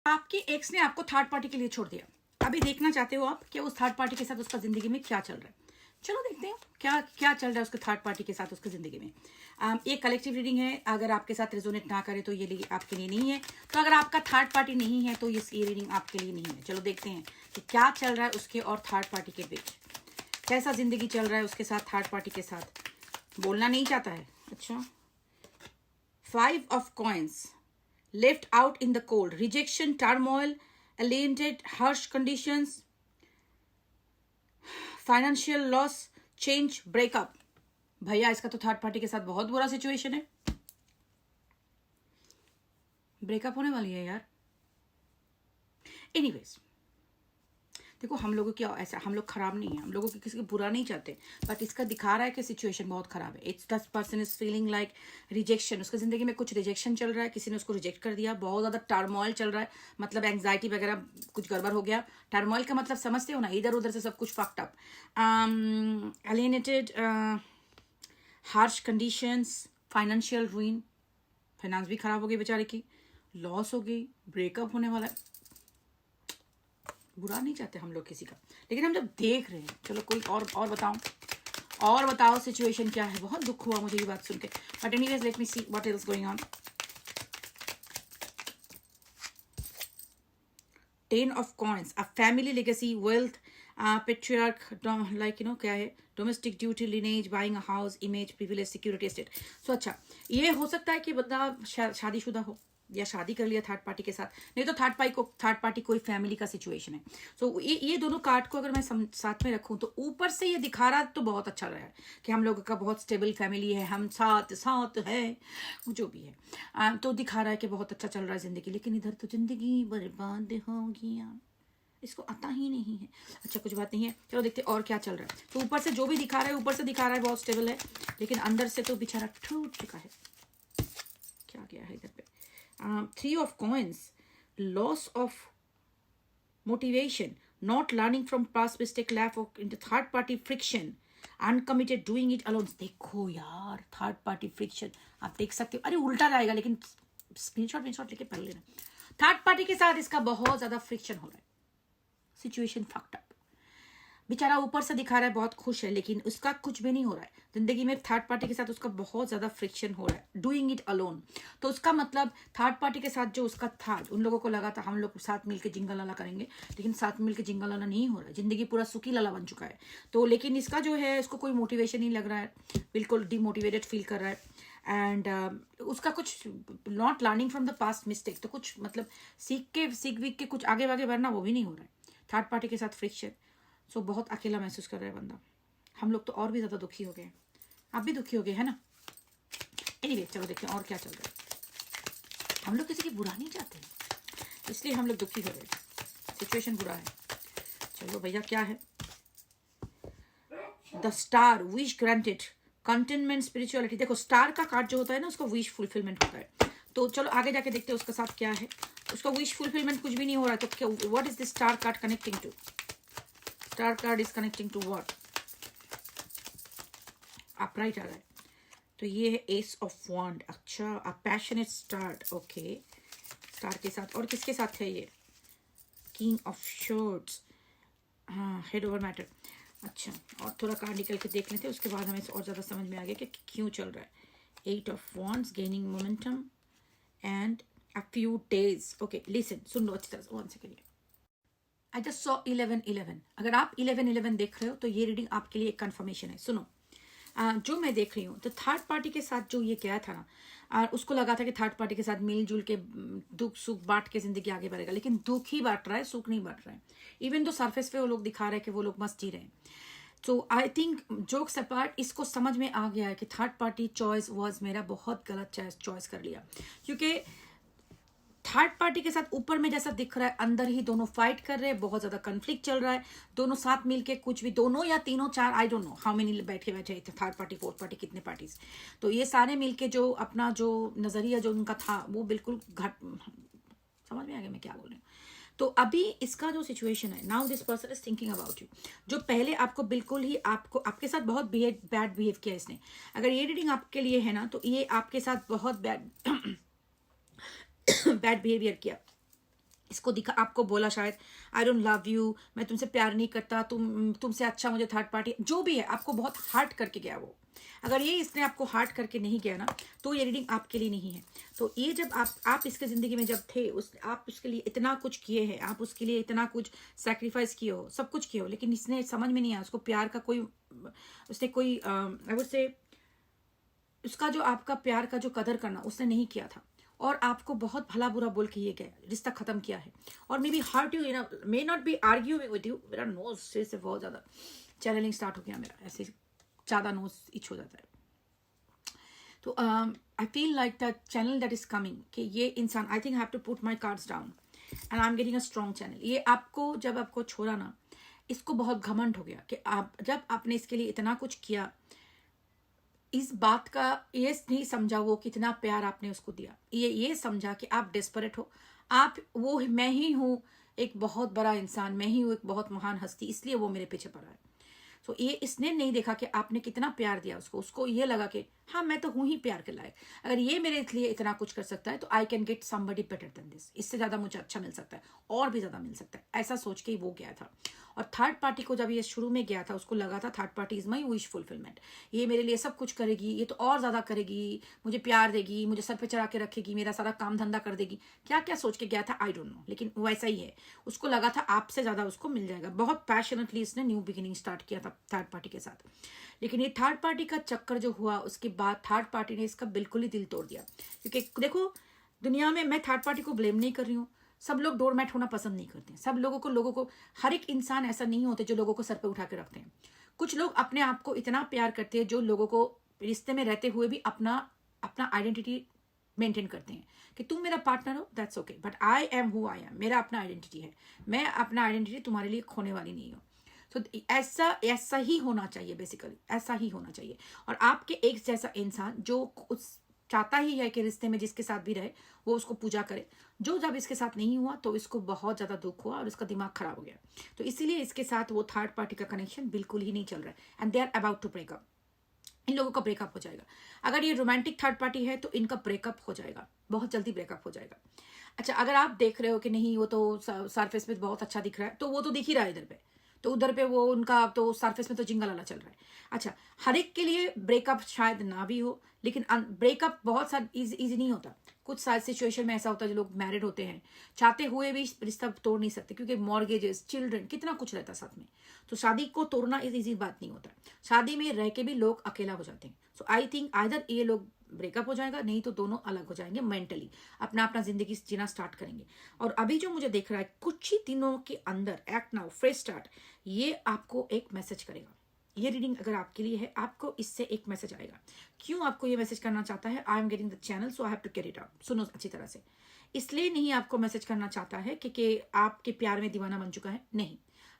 आपके एक्स ने आपको थर्ड पार्टी के लिए छोड़ दिया, अभी देखना चाहते हो आप कि उस थर्ड पार्टी के साथ उसका जिंदगी में क्या चल रहा है। चलो देखते हैं क्या क्या चल रहा है उसके थर्ड पार्टी के साथ उसकी जिंदगी में। एक कलेक्टिव रीडिंग है, अगर आपके साथ रेजोनेट ना करे तो ये आपके लिए नहीं है। तो अगर आपका थर्ड पार्टी नहीं है तो ये रीडिंग आपके लिए नहीं है। चलो देखते हैं कि क्या चल रहा है उसके और थर्ड पार्टी के बीच, कैसा जिंदगी चल रहा है उसके साथ थर्ड पार्टी के साथ। बोलना नहीं चाहता है। अच्छा, 5 of coins, left out in the cold, rejection, turmoil, alienated, harsh conditions, financial loss, change, breakup। भैया इसका तो थर्ड पार्टी के साथ बहुत बुरा सिचुएशन है, ब्रेकअप होने वाली है यार। एनीवेज देखो, हम लोगों की ऐसा, हम लोग खराब नहीं है, हम लोगों की किसी को बुरा नहीं चाहते, बट इसका दिखा रहा है कि सिचुएशन बहुत खराब है। It's the person is feeling like rejection, उसकी जिंदगी में कुछ रिजेक्शन चल रहा है, किसी ने उसको रिजेक्ट कर दिया, बहुत ज्यादा टर्मोइल चल रहा है, मतलब एंग्जाइटी वगैरह कुछ गड़बड़ हो गया। टर्मोइल का मतलब समझते हो ना, इधर उधर से सब कुछ fucked up, alienated, harsh conditions, financial ruin, finance भी खराब हो गई बेचारे की, लॉस हो गई, ब्रेकअप होने वाला है। बुरा नहीं चाहते हम लोग किसी का, लेकिन हम जब देख रहे हैं, चलो कोई और बताओ सिचुएशन क्या है। बहुत दुख हुआ मुझे ये बात सुन के, but anyways let me see what is going on. 10 of coins, a family legacy, wealth, patriarch, like क्या है, domestic duty, lineage, buying a house, image, privilege, security, estate। सो अच्छा, ये हो सकता है कि बंदा शादीशुदा हो या शादी कर लिया थर्ड पार्टी के साथ, नहीं तो थर्ड पार्टी कोई फैमिली का सिचुएशन है। सो ये दोनों कार्ड को अगर मैं साथ में रखूं तो ऊपर से ये दिखा रहा तो बहुत अच्छा रहा है कि हम लोगों का बहुत स्टेबल फैमिली है, हम साथ है, जो भी है। तो दिखा रहा है कि बहुत अच्छा चल रहा है जिंदगी, लेकिन इधर तो जिंदगी बर्बाद होगी यार, इसको आता ही नहीं है। अच्छा, कुछ बात नहीं है, चलो देखते और क्या चल रहा है। तो ऊपर से जो भी दिखा रहा है, ऊपर से दिखा रहा है बहुत स्टेबल है, लेकिन अंदर से तो बेचारा टूट चुका है। क्या गया है इधर पे? 3 of coins, loss of motivation, not learning from past mistake, lack of into third party friction, uncommitted, doing it alone। देखो यार, थर्ड पार्टी फ्रिक्शन आप देख सकते हो। अरे उल्टा जाएगा, लेकिन स्क्रीनशॉट लेके पढ़ लेना। थर्ड पार्टी के साथ इसका बहुत ज्यादा फ्रिक्शन हो रहा है, सिचुएशन फक्ड अप। बेचारा ऊपर से दिखा रहा है बहुत खुश है, लेकिन उसका कुछ भी नहीं हो रहा है जिंदगी में। थर्ड पार्टी के साथ उसका बहुत ज्यादा फ्रिक्शन हो रहा है, डूइंग इट अलोन। तो उसका मतलब थर्ड पार्टी के साथ जो उसका था, उन लोगों को लगा था हम लोग साथ मिलकर जिंगल लाला करेंगे, लेकिन साथ मिलकर जिंगल लाला नहीं हो रहा है, जिंदगी पूरा सुखी लाला बन चुका है। तो लेकिन इसका जो है, इसको कोई मोटिवेशन नहीं लग रहा है, बिल्कुल डिमोटिवेटेड फील कर रहा है। एंड उसका कुछ not learning from the past mistake, तो कुछ मतलब सीख वीख के कुछ आगे वागे बढ़ना, वो भी नहीं हो रहा है। थर्ड पार्टी के साथ फ्रिक्शन, सो बहुत अकेला महसूस कर रहा है बंदा। हम लोग तो और भी ज़्यादा दुखी हो गए, आप भी दुखी हो गए है ना। एनीवे चलो देखते हैं और क्या चल रहा है। हम लोग किसी की बुरा नहीं चाहते, इसलिए हम लोग दुखी हो रहे हैं, सिचुएशन बुरा है। चलो भैया क्या है? The star, wish granted, containment, spirituality. देखो स्टार का कार्ड जो होता है ना, उसका विश फुलफिलमेंट होता है। तो चलो आगे जाके देखते हैं उसके साथ क्या है। उसका विश फुलफिलमेंट कुछ भी नहीं हो रहा है, तो what is the star card connecting to? Star card is connecting to what? Upright आ रहा है, तो ये है एस ऑफ वॉन्ड। अच्छा, a passionate start, okay. Star के साथ और किसके साथ है ये? किंग ऑफ शॉर्ट्स, हाँ, हेड ओवर मैटर। अच्छा, और थोड़ा कार्ड निकल के देख लेते हैं, उसके बाद हमें और ज़्यादा समझ में आ गया कि क्यों चल रहा है। 8 of wands, gaining momentum and a few days. Okay listen, सुन लो अच्छी तरह से, 1 सेकेंड। I just saw 11-11। अगर आप 11-11 देख रहे हो तो ये रीडिंग आपके लिए एक कंफर्मेशन है। सुनो, जो मैं देख रही हूँ, तो थर्ड पार्टी के साथ जो ये गया था ना, उसको लगा था कि थर्ड पार्टी के साथ मिलजुल के दुख सुख बांट के जिंदगी आगे बढ़ेगा, लेकिन दुख ही बांट रहा है, सुख नहीं बांट रहा है। इवन तो सरफेस पे वो लोग दिखा रहे हैं कि वो लोग मस्त जी रहे हैं। तो आई थिंक जोक्स अपार्ट, इसको समझ में आ गया है कि थर्ड पार्टी चॉइस वॉज मेरा बहुत गलत चॉइस कर लिया, क्योंकि थर्ड पार्टी के साथ ऊपर में जैसा दिख रहा है, अंदर ही दोनों फाइट कर रहे हैं, बहुत ज्यादा कन्फ्लिक्ट चल रहा है। दोनों साथ मिलके कुछ भी, दोनों या तीनों चार, I don't know how many बैठे थर्ड पार्टी फोर्थ पार्टी कितने पार्टीज, तो ये सारे मिलके जो अपना जो नजरिया जो उनका था वो बिल्कुल समझ में आ गया मैं क्या बोल रही हूँ। तो अभी इसका जो सिचुएशन है, now this person is thinking about you. जो पहले आपको बिल्कुल ही आपके साथ बहुत बैड बिहेव किया इसने, अगर ये रीडिंग आपके लिए है ना, तो ये आपके साथ बहुत बैड बिहेवियर किया। इसको दिखा, आपको बोला शायद आई डोंट लव यू, मैं तुमसे प्यार नहीं करता, तुमसे अच्छा मुझे थर्ड पार्टी, जो भी है आपको बहुत हार्ट करके गया वो। अगर ये इसने आपको हार्ट करके नहीं गया ना तो ये रीडिंग आपके लिए नहीं है। तो ये जब आप इसके ज़िंदगी में जब थे, आप उसके लिए इतना कुछ किए हैं, आप उसके लिए इतना कुछ सैक्रिफाइस किए हो, सब कुछ किए हो, लेकिन इसने समझ में नहीं आया उसको प्यार का कोई, उसने कोई आई वुड से उसका जो आपका प्यार का जो कदर करना उसने नहीं किया था, और आपको बहुत भला बुरा बोल के ये गया, रिश्ता खत्म किया है। और may be hurt you, may not be arguing with you, मेरा नोज से बहुत ज़्यादा चैनलिंग स्टार्ट हो गया मेरा, ऐसे ज़्यादा नोज इच हो जाता है। तो I feel like the channel that is coming कि ये इंसान, I think I have to put my cards down and I am getting a strong channel. ये आपको जब आपको छोड़ा ना, इसको बहुत घमंड हो गया कि आप जब आपने इसके लिए इतना कुछ किया, इस बात का ये नहीं समझा वो कितना प्यार आपने उसको दिया, ये समझा कि आप डेस्परेट हो, आप वो मैं ही हूँ एक बहुत बड़ा इंसान, मैं ही हूँ एक बहुत महान हस्ती, इसलिए वो मेरे पीछे पड़ा है। तो ये इसने नहीं देखा कि आपने कितना प्यार दिया उसको ये लगा कि हाँ मैं तो हूँ ही प्यार के लायक, अगर ये मेरे लिए इतना कुछ कर सकता है तो I can get somebody better than this, इससे ज़्यादा मुझे अच्छा मिल सकता है, और भी ज़्यादा मिल सकता है, ऐसा सोच के ही वो गया था। और थर्ड पार्टी को जब ये शुरू में गया था उसको लगा था third party is my wish fulfilment, ये मेरे लिए सब कुछ करेगी, ये तो और ज़्यादा करेगी, मुझे प्यार देगी, मुझे सर पे चढ़ा के रखेगी, मेरा सारा काम धंधा कर देगी, क्या क्या सोच के गया था आई डोंट नो, लेकिन वैसा ही है। उसको लगा था आपसे ज़्यादा उसको मिल जाएगा, बहुत पैशनेटली इसने न्यू बिगिनिंग स्टार्ट किया था थर्ड पार्टी के साथ। लेकिन ये थर्ड पार्टी का चक्कर जो हुआ उसके बाद थर्ड पार्टी ने इसका बिल्कुल ही दिल तोड़ दिया। क्योंकि देखो दुनिया में, मैं थर्ड पार्टी को ब्लेम नहीं कर रही हूँ, सब लोग डोरमैट होना पसंद नहीं करते हैं, सब लोगों को हर एक इंसान ऐसा नहीं होते जो लोगों को सर पे उठा के रखते हैं। कुछ लोग अपने आप को इतना प्यार करते हैं जो लोगों को रिश्ते में रहते हुए भी अपना आइडेंटिटी मेंटेन करते हैं कि तुम मेरा पार्टनर हो, that's okay, but I am who I am, मेरा अपना आइडेंटिटी है, मैं अपना आइडेंटिटी तुम्हारे लिए खोने वाली नहीं हूँ। तो ऐसा ही होना चाहिए, बेसिकली ऐसा ही होना चाहिए। और आपके एक जैसा इंसान जो उस चाहता ही है कि रिश्ते में जिसके साथ भी रहे वो उसको पूजा करे, जो जब इसके साथ नहीं हुआ तो इसको बहुत ज़्यादा दुख हुआ और इसका दिमाग खराब हो गया। तो इसीलिए इसके साथ वो थर्ड पार्टी का कनेक्शन बिल्कुल ही नहीं चल रहा है, and they are about to break up. इन लोगों का ब्रेकअप हो जाएगा। अगर ये रोमांटिक थर्ड पार्टी है तो इनका ब्रेकअप हो जाएगा, बहुत जल्दी ब्रेकअप हो जाएगा। अच्छा, अगर आप देख रहे हो कि नहीं वो तो सरफेस पे बहुत अच्छा दिख रहा है, तो वो तो दिख ही रहा है इधर पे, तो उधर पे वो उनका तो सरफेस में तो जिंगल वाला चल रहा है। अच्छा, हर एक के लिए ब्रेकअप शायद ना भी हो, लेकिन ब्रेकअप बहुत सा इजी नहीं होता। कुछ साल सिचुएशन में ऐसा होता है जो लोग मैरिड होते हैं चाहते हुए भी रिश्ता तोड़ नहीं सकते, क्योंकि मॉर्गेजेस, चिल्ड्रन, कितना कुछ रहता है साथ में। तो शादी को तोड़ना इजी बात नहीं होता, शादी में रह के भी लोग अकेला हो जाते हैं। सो आई थिंक आइदर ये लोग ब्रेकअप हो जाएगा, नहीं तो दोनों अलग हो जाएंगे, मेंटली अपना अपना जिंदगी जीना स्टार्ट करेंगे। और अभी जो मुझे देख रहा है कुछ ही दिनों के अंदर, एक्ट नाउ, फ्रेश स्टार्ट, ये आपको एक मैसेज करेगा। ये रीडिंग अगर आपके लिए है, आपको इससे एक मैसेज आएगा। क्यों आपको ये मैसेज करना चाहता है? I am getting the channel so I have to carry it out. सुनो अच्छी तरह से, इसलिए नहीं आपको मैसेज करना चाहता है कि आपके प्यार में दीवाना बन चुका है, नहीं।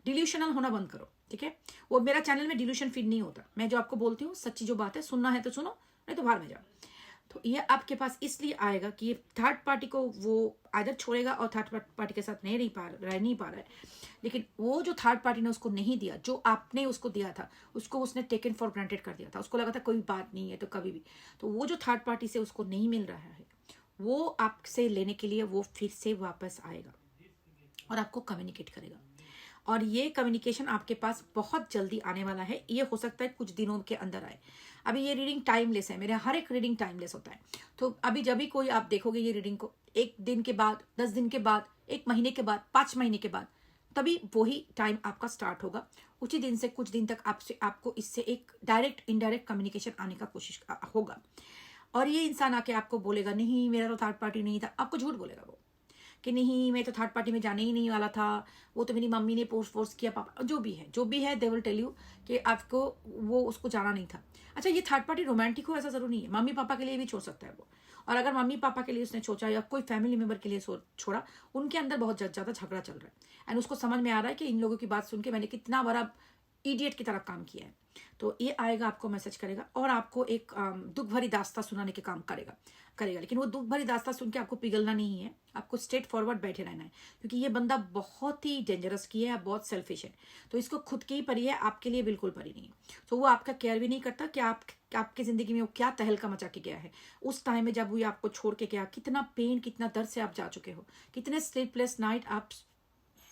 डिल्यूशनल होना बंद करो, ठीक है? वो मेरा चैनल में डिल्यूशन फीड नहीं होता, मैं जो आपको बोलती हूँ सच्ची जो बात है, सुनना है तो सुनो, नहीं तो बाहर में जाओ। तो ये आपके पास इसलिए आएगा कि ये थर्ड पार्टी को वो आदर छोड़ेगा और थर्ड पार्टी के साथ रह नहीं पा रहा है। लेकिन वो जो थर्ड पार्टी ने उसको नहीं दिया, जो आपने उसको दिया था, उसको उसने टेकन फॉर ग्रांटेड कर दिया था। उसको लगा था कोई बात नहीं है तो कभी भी, तो वो जो थर्ड पार्टी से उसको नहीं मिल रहा है वो आपसे लेने के लिए वो फिर से वापस आएगा और आपको कम्युनिकेट करेगा। और ये कम्युनिकेशन आपके पास बहुत जल्दी आने वाला है। ये हो सकता है कुछ दिनों के अंदर आए। अभी ये रीडिंग टाइमलेस है, मेरा हर एक रीडिंग टाइमलेस होता है। तो अभी जब भी कोई आप देखोगे ये रीडिंग को, 1 दिन के बाद, 10 दिन के बाद, 1 महीने के बाद, 5 महीने के बाद, तभी वही टाइम आपका स्टार्ट होगा। उसी दिन से कुछ दिन तक आपको इससे एक डायरेक्ट इनडायरेक्ट कम्युनिकेशन आने का कोशिश होगा। और ये इंसान आके आपको बोलेगा नहीं मेरा तो थर्ड पार्टी नहीं था, आपको झूठ बोलेगा वो कि नहीं मैं तो थर्ड पार्टी में जाने ही नहीं वाला था, वो तो मेरी मम्मी ने फोर्स किया, पापा जो भी है दे विल टेल यू कि आपको वो उसको जाना नहीं था। अच्छा, ये थर्ड पार्टी रोमांटिक हो ऐसा जरूरी नहीं है, मम्मी पापा के लिए भी छोड़ सकता है वो। और अगर मम्मी पापा के लिए उसने सोचा या कोई फैमिली मेंबर के लिए छोड़ा, उनके अंदर बहुत ज़्यादा झगड़ा चल रहा है एंड उसको समझ में आ रहा है कि इन लोगों की बात सुन के मैंने कितना बड़ा इडियट की तरह काम किया है। तो ये आएगा, आपको मैसेज करेगा और आपको एक दुख भरी दास्तां सुनाने के काम करेगा। लेकिन वो दुख भरी दास्तां सुन के आपको पिघलना नहीं है, आपको स्ट्रेट फॉरवर्ड बैठे रहना है, क्योंकि ये बंदा बहुत ही डेंजरस की है, बहुत सेल्फिश है। तो इसको खुद की ही परी है, आपके लिए बिल्कुल परी नहीं है। तो वो आपका केयर भी नहीं करता कि आपकी जिंदगी में वो क्या तहलका मचा के गया है उस टाइम में जब वो आपको छोड़ के गया। कितना पेन, कितना दर्द से आप जा चुके हो, कितने स्लीपलेस नाइट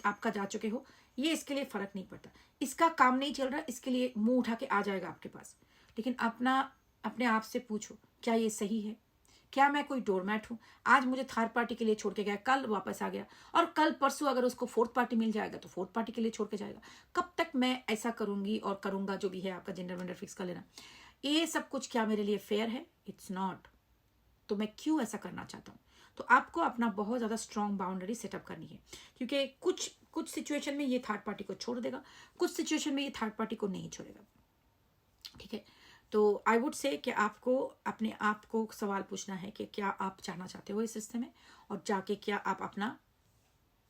आपका जा चुके हो, ये इसके लिए फर्क नहीं पड़ता। इसका काम नहीं चल रहा, इसके लिए मुंह उठा के आ जाएगा आपके पास। लेकिन अपने आप से पूछो, क्या ये सही है? क्या मैं कोई डोरमैट हूं? आज मुझे थर्ड पार्टी के लिए छोड़ के गया, कल वापस आ गया, और कल परसों अगर उसको फोर्थ पार्टी मिल जाएगा तो फोर्थ पार्टी के लिए छोड़ के जाएगा। कब तक मैं ऐसा करूंगी और करूंगा? जो भी है आपका जेंडर वेंडर फिक्स कर लेना। ये सब कुछ क्या मेरे लिए फेयर है? It's not. तो मैं क्यों ऐसा करना चाहता हूँ? तो आपको अपना बहुत ज्यादा स्ट्रॉन्ग बाउंड्री सेटअप करनी है, क्योंकि कुछ सिचुएशन में ये थर्ड पार्टी को छोड़ देगा, कुछ सिचुएशन में ये थर्ड पार्टी को नहीं छोड़ेगा। ठीक है, तो आई वुड से कि आपको अपने आप को सवाल पूछना है कि क्या आप जाना चाहते हो इस रिश्ते में, और जाके क्या आप अपना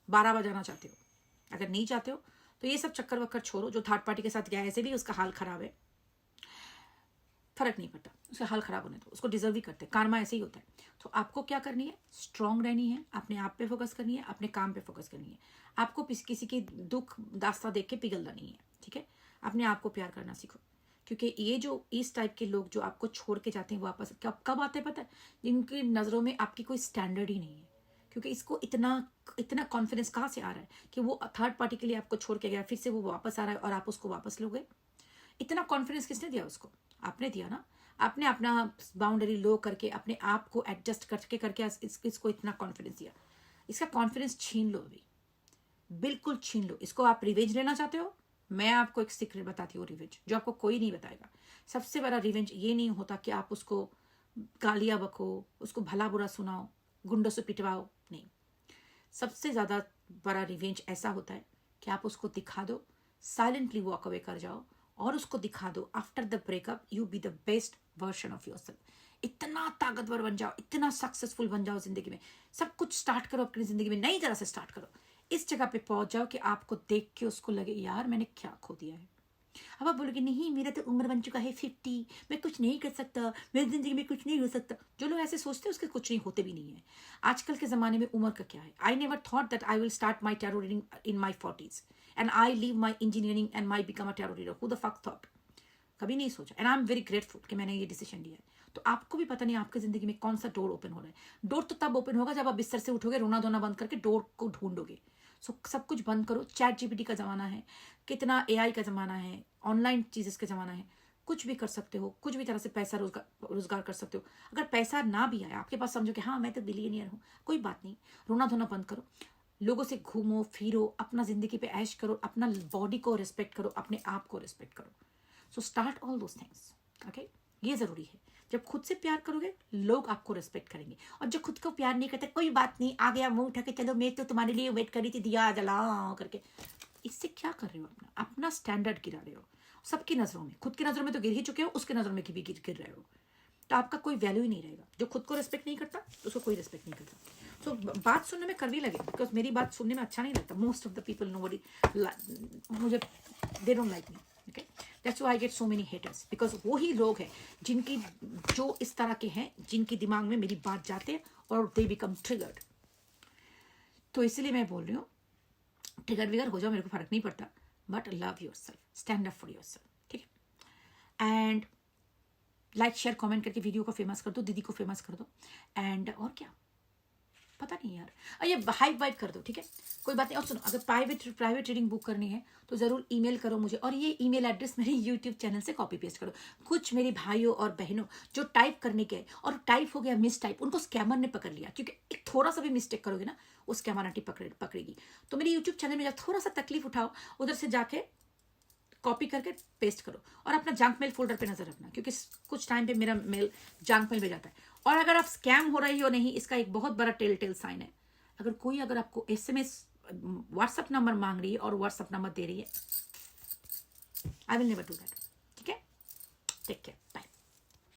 12 बजाना चाहते हो। अगर नहीं चाहते हो तो ये सब चक्कर वक्कर छोड़ो। जो थर्ड पार्टी के साथ गया ऐसे भी उसका हाल खराब है, फर्क नहीं पड़ता, उसका हाल खराब होने दो, उसको डिजर्व ही करते हैं, कार्मा ऐसे ही होता है। तो आपको क्या करनी है? स्ट्रांग रहनी है, अपने आप पे फोकस करनी है, अपने काम पे फोकस करनी है। आपको किसी की दुख दास्तां देख के पिघलना नहीं है। ठीक है, अपने आप को प्यार करना सीखो, क्योंकि ये जो इस टाइप के लोग जो आपको छोड़ के जाते हैं वापस कब आते हैं पता है? जिनकी नजरों में आपकी कोई स्टैंडर्ड ही नहीं है। क्योंकि इसको इतना कॉन्फिडेंस कहाँ से आ रहा है कि वो थर्ड पार्टी के लिए आपको छोड़ के गया, फिर से वो वापस आ रहा है और आप उसको वापस लोगे? इतना कॉन्फिडेंस किसने दिया उसको? आपने दिया ना। आपने अपना बाउंड्री लो करके अपने आप को एडजस्ट करके इसको इतना कॉन्फिडेंस दिया। इसका कॉन्फिडेंस छीन लो अभी, बिल्कुल छीन लो इसको। आप रिवेंज लेना चाहते हो? मैं आपको एक सीक्रेट बताती हूँ रिवेंज, जो आपको कोई नहीं बताएगा। सबसे बड़ा रिवेंज ये नहीं होता कि आप उसको गालियां बको, उसको भला बुरा सुनाओ, गुंडों से पिटवाओ, नहीं। सबसे ज्यादा बड़ा रिवेंज ऐसा होता है कि आप उसको दिखा दो, साइलेंटली वॉक अवे कर जाओ और उसको दिखा दो after the breakup you be the best version of yourself. इतना ताकतवर बन जाओ, इतना सक्सेसफुल बन जाओ जिंदगी में। सब कुछ स्टार्ट करो अपनी जिंदगी में, नई तरह से स्टार्ट करो। इस जगह पे पहुंच जाओ कि आपको देख के उसको लगे यार मैंने क्या खो दिया है। अब आप बोलोगे नहीं मेरा तो उम्र बन चुका है 50, मैं कुछ नहीं कर सकता, मेरी जिंदगी में कुछ नहीं हो सकता। जो लोग ऐसे सोचते हैं उसके कुछ नहीं होते भी नहीं है। आजकल के जमाने में उम्र का क्या है? I never thought that I will start my tarot reading in my 40s and I leave my engineering and my become a tarot reader. Who the fuck thought? कभी नहीं सोचा। And I am very grateful कि मैंने ये decision लिया है। तो आपको भी पता नहीं आपकी जिंदगी में कौन सा डोर ओपन हो रहा है। डोर तो तब ओपन होगा जब आप बिस्तर से उठोगे, रोना धोना बंद करके डोर को ढूंढोगे। सो सब कुछ बंद करो। चैट जीपीटी का जमाना है, कितना एआई का जमाना है, ऑनलाइन चीजेस का जमाना है। कुछ भी कर सकते हो, कुछ भी तरह से पैसा रोजगार कर सकते हो। अगर पैसा ना भी आए आपके पास, समझो कि हाँ मैं तो बिलियनियर हूँ, कोई बात नहीं। रोना धोना बंद करो, लोगों से घूमो फिरो, अपना जिंदगी पे ऐश करो, अपना बॉडी को रिस्पेक्ट करो, अपने आप को रिस्पेक्ट करो। So start all those things. Okay, ये जरूरी है। जब खुद से प्यार करोगे लोग आपको रिस्पेक्ट करेंगे, और जो खुद को प्यार नहीं करते कोई बात नहीं, आ गया मुंह उठा के, चलो मैं तो तुम्हारे लिए वेट करी थी, दिया जला करके। इससे क्या कर रहे हो? अपना स्टैंडर्ड गिरा रहे हो सबकी नजरों में। खुद की नजरों में तो गिर ही चुके हो, उसके नजरों में भी गिर रहे हो। तो आपका कोई वैल्यू ही नहीं रहेगा। जो खुद को रिस्पेक्ट नहीं करता उसको कोई रिस्पेक्ट नहीं करता। सो बात सुनने में कड़वी लगे, बिकॉज मेरी बात सुनने में अच्छा नहीं लगता। Most of the people nobody मुझे they don't like me. Okay, that's why I get so many haters, because वो ही लोग हैं जिनकी जो इस तरह के हैं, जिनकी दिमाग में मेरी बात जाते हैं और दे बिकम ट्रिगर्ड। तो इसलिए मैं बोल रही हूँ ट्रिगर विगर हो जाओ, मेरे को फर्क नहीं पड़ता, but love yourself, stand up for yourself. ठीक है, एंड लाइक शेयर कमेंट करके वीडियो को फेमस कर दो, दीदी को फेमस कर दो। एंड और क्या पता नहीं यार, ये हाइप वाइप कर दो। ठीक है, कोई बात नहीं। और सुनो, अगर प्राइवेट रीडिंग बुक करनी है तो जरूर ईमेल करो मुझे, और ये ईमेल एड्रेस मेरे यूट्यूब चैनल से कॉपी पेस्ट करो। कुछ मेरे भाइयों और बहनों जो टाइप करने के और टाइप हो गया मिस टाइप, उनको स्कैमर ने पकड़ लिया। क्योंकि एक थोड़ा सा भी मिस्टेक करोगे ना, वो स्कैमर आंटी पकड़ेगी। तो मेरे यूट्यूब चैनल में जब थोड़ा सा तकलीफ उठाओ, उधर से जाके कॉपी करके पेस्ट करो, और अपना जंक मेल फोल्डर पे नजर रखना, क्योंकि कुछ टाइम पे मेरा मेल जंक मेल में जाता है। और अगर आप स्कैम हो रही हो नहीं, इसका एक बहुत बड़ा टेल साइन है। अगर आपको SMS व्हाट्सएप नंबर मांग रही है और व्हाट्सएप नंबर दे रही है, I will never do that. ठीक है, टेक केयर, बाय।